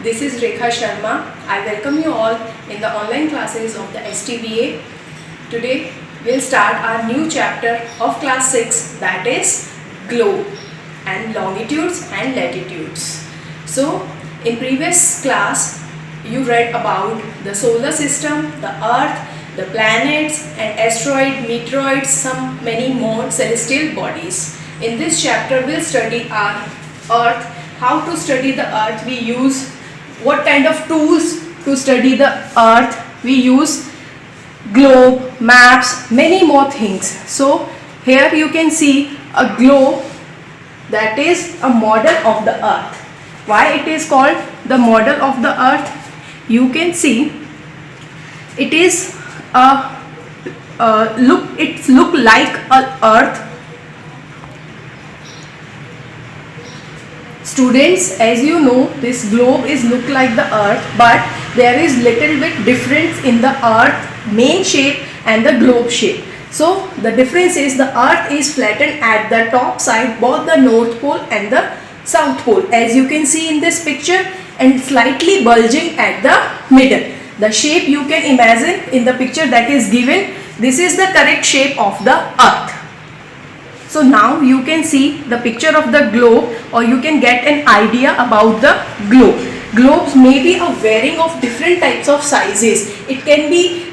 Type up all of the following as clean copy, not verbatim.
This is Rekha Sharma. I welcome you all in the online classes of the STBA. Today we'll start our new chapter of class 6, that is globe and longitudes and latitudes. So in previous class you read about the solar system, the earth, the planets and asteroid, meteoroids, some many more celestial bodies. In this chapter we'll study our earth, how to study the earth we use, what kind of tools to study the earth we use, globe, maps, many more things. So here you can see a globe, that is a model of the earth. Why it is called the model of the earth? You can see it is look like a earth. Students, as you know, this globe is look like the earth, but there is little bit difference in the earth main shape and the globe shape. So the difference is the earth is flattened at the top side, both the north pole and the south pole, as you can see in this picture, and slightly bulging at the middle. The shape you can imagine in the picture that is given, this is the correct shape of the earth. So now you can see the picture of the globe, or you can get an idea about the globe. Globes may be a varying of different types of sizes. It can be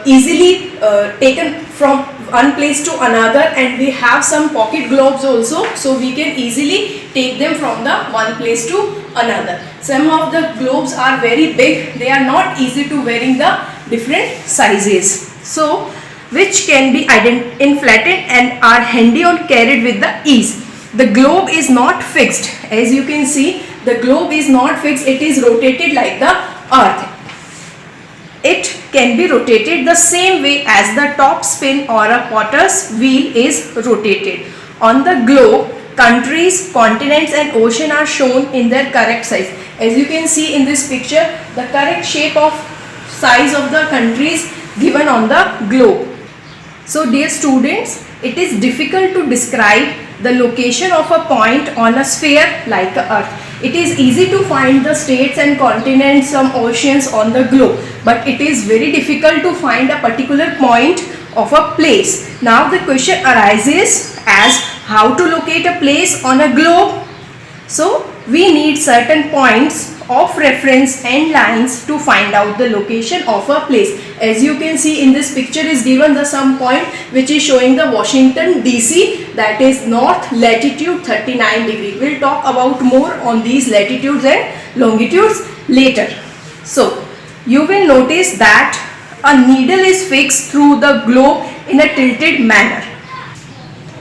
easily taken from one place to another, and we have some pocket globes also, so we can easily take them from the one place to another. Some of the globes are very big, they are not easy to wearing the different sizes, so which can be flattened and are handy or carried with the ease. The globe is not fixed, as you can see the globe is not fixed, it is rotated like the earth. It can be rotated the same way as the top spin or a potter's wheel is rotated. On the globe, countries, continents and ocean are shown in their correct size. As you can see in this picture, the correct shape of size of the countries given on the globe. So dear students, it is difficult to describe the location of a point on a sphere like the earth. It is easy to find the states and continents, some oceans on the globe, but it is very difficult to find a particular point of a place. Now the question arises as how to locate a place on a globe. So we need certain points of reference and lines to find out the location of a place. As you can see in this picture is given the some point which is showing the Washington DC, that is north latitude 39 degree. We'll talk about more on these latitudes and longitudes later. So you will notice that a needle is fixed through the globe in a tilted manner.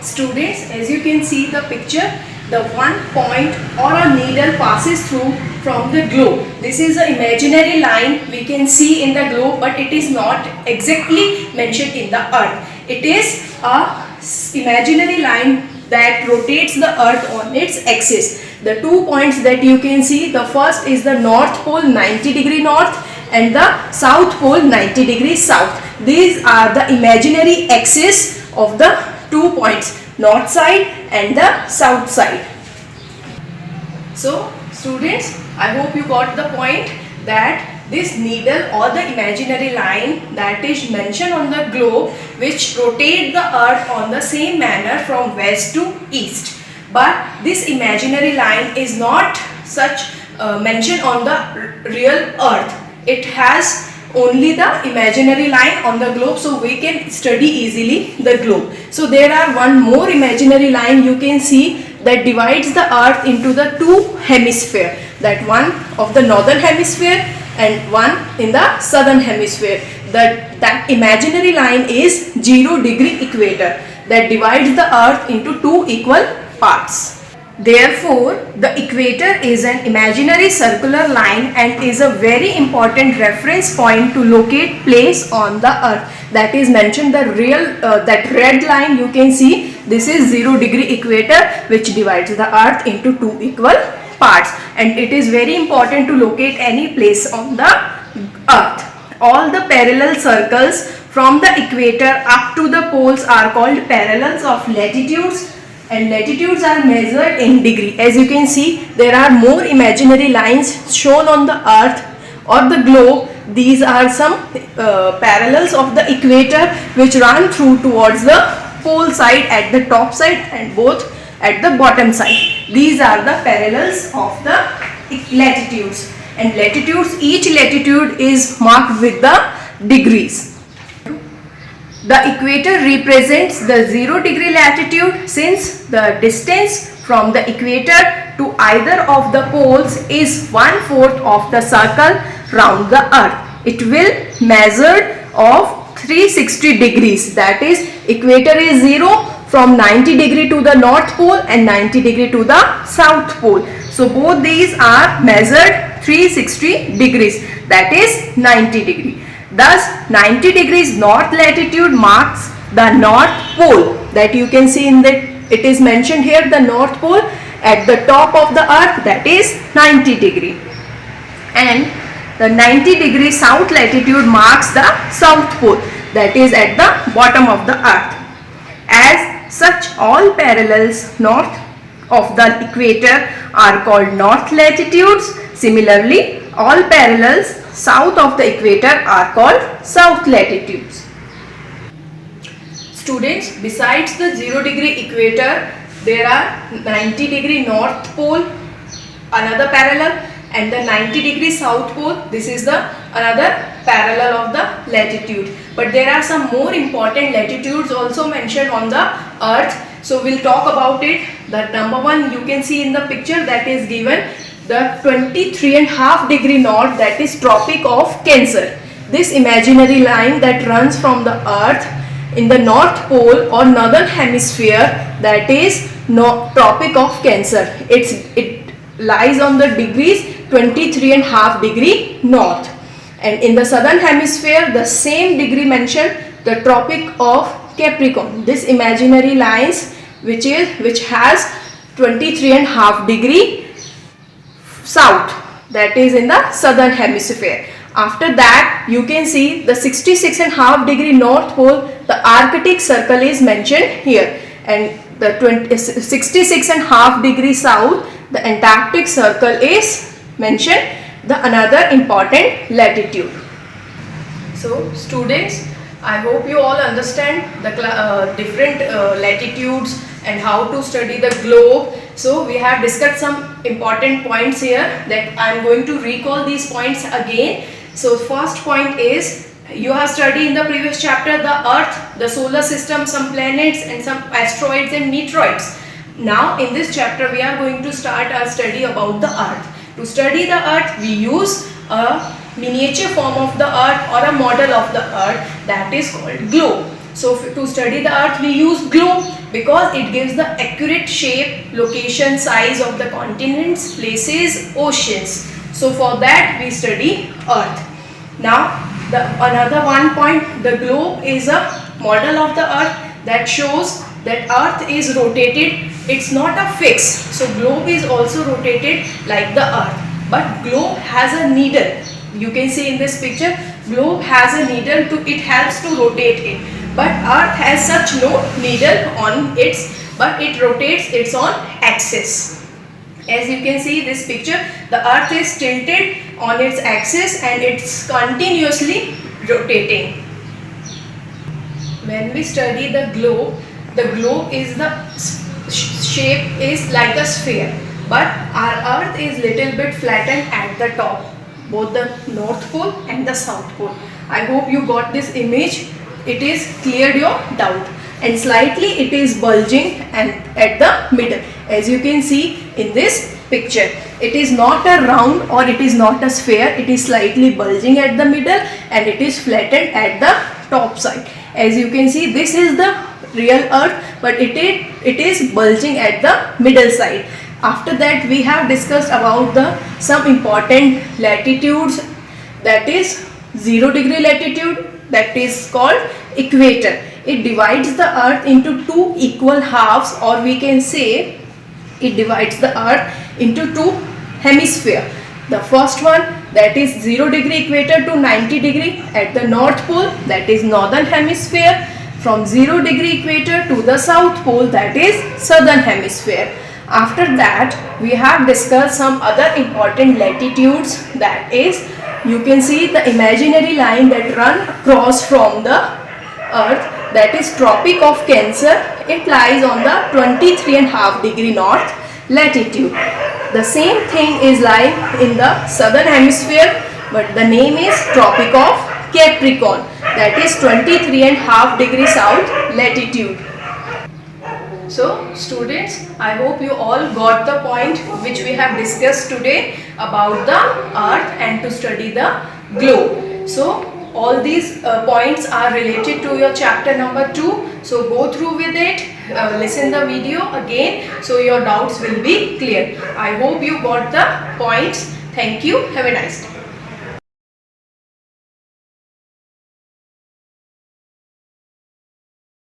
Students, as you can see the picture, the one point or a needle passes through from the globe. This is an imaginary line we can see in the globe, but it is not exactly mentioned in the earth. It is a imaginary line that rotates the earth on its axis. The 2 points that you can see, the first is the north pole 90 degree north and the south pole 90 degree south. These are the imaginary axis of the 2 points, north side and the south side. So students, I hope you got the point that this needle or the imaginary line that is mentioned on the globe, which rotate the earth on the same manner from west to east. But this imaginary line is not such mentioned on the real earth. It has only the imaginary line on the globe, so we can study easily the globe. So there are one more imaginary line you can see that divides the earth into the two hemisphere, that one of the northern hemisphere and one in the southern hemisphere. That imaginary line is 0 degree equator that divides the earth into two equal parts. Therefore, the equator is an imaginary circular line and is a very important reference point to locate place on the earth. That is mentioned the real, that red line you can see, this is 0 degree equator which divides the earth into two equal parts, and it is very important to locate any place on the earth. All the parallel circles from the equator up to the poles are called parallels of latitudes. and latitudes are measured in degree. As you can see, there are more imaginary lines shown on the earth or the globe. These are some parallels of the equator which run through towards the pole side at the top side and both at the bottom side. These are the parallels of the latitudes, and latitudes, each latitude is marked with the degrees. The equator represents the 0 degree latitude, since the distance from the equator to either of the poles is 1/4 of the circle round the earth. It will measure of 360 degrees, that is equator is 0 from 90 degree to the north pole and 90 degree to the south pole. So both these are measured 360 degrees, that is 90 degree. Thus 90 degrees north latitude marks the north pole, that you can see in that it is mentioned here, the north pole at the top of the earth, that is 90 degree. And the 90 degree south latitude marks the south pole, that is at the bottom of the earth. As such, all parallels north of the equator are called north latitudes. Similarly, all parallels south of the equator are called south latitudes. Students, besides the 0 degree equator, there are 90 degree north pole, another parallel, and the 90 degree south pole. This is the another parallel of the latitude. But there are some more important latitudes also mentioned on the earth. So we'll talk about it. The number one you can see in the picture, that is given the 23.5 degree north, that is Tropic of Cancer. This imaginary line that runs from the earth in the north pole or northern hemisphere, that is Tropic of Cancer. It lies on the degrees 23.5 degree north, and in the southern hemisphere the same degree mentioned, the Tropic of Capricorn. This imaginary lines which has 23.5 degree south, that is in the southern hemisphere. After that you can see the 66.5 degree north pole, the Arctic circle is mentioned here, and the 66.5 degree south, the Antarctic circle is mentioned, the another important latitude. So students, I hope you all understand the different latitudes and how to study the globe. So we have discussed some important points here that I am going to recall these points again. So first point is, you have studied in the previous chapter the earth, the solar system, some planets and some asteroids and meteoroids. Now in this chapter we are going to start our study about the earth. To study the earth we use a miniature form of the earth or a model of the earth, that is called globe. So to study the earth we use globe because it gives the accurate shape, location, size of the continents, places, oceans. So for that we study earth. Now another one point, the globe is a model of the earth that shows that earth is rotated. It's not a fix. So globe is also rotated like the earth, but globe has a needle. You can see in this picture, globe has a needle it helps to rotate it, but earth has such no needle on its, but it rotates its own axis. As you can see this picture, the earth is tilted on its axis and it's continuously rotating. When we study the globe is the shape is like a sphere, but our earth is little bit flattened at the top, both the north pole and the south pole. I hope you got this image. It is cleared your doubt, and slightly it is bulging and at the middle. As you can see in this picture, it is not a round or it is not a sphere, it is slightly bulging at the middle and it is flattened at the top side. As you can see, this is the real earth, but it is bulging at the middle side. After that we have discussed about some important latitudes, that is 0 degree latitude, that is called equator. It divides the earth into two equal halves, or we can say it divides the earth into two hemispheres. The first one, that is 0 degree equator to 90 degree at the north pole, that is northern hemisphere. from 0 degree equator to the south pole, that is southern hemisphere. After that we have discussed some other important latitudes, that is you can see the imaginary line that run across from the earth, that is Tropic of Cancer. It lies on the 23.5 degree north latitude. The same thing is lying in the southern hemisphere, but the name is Tropic of Capricorn, that is 23.5 degree south latitude. So students, I hope you all got the point which we have discussed today about the earth and to study the globe. So all these points are related to your chapter number 2. So go through with it, listen the video again, so your doubts will be clear. I hope you got the points. Thank you. Have a nice day.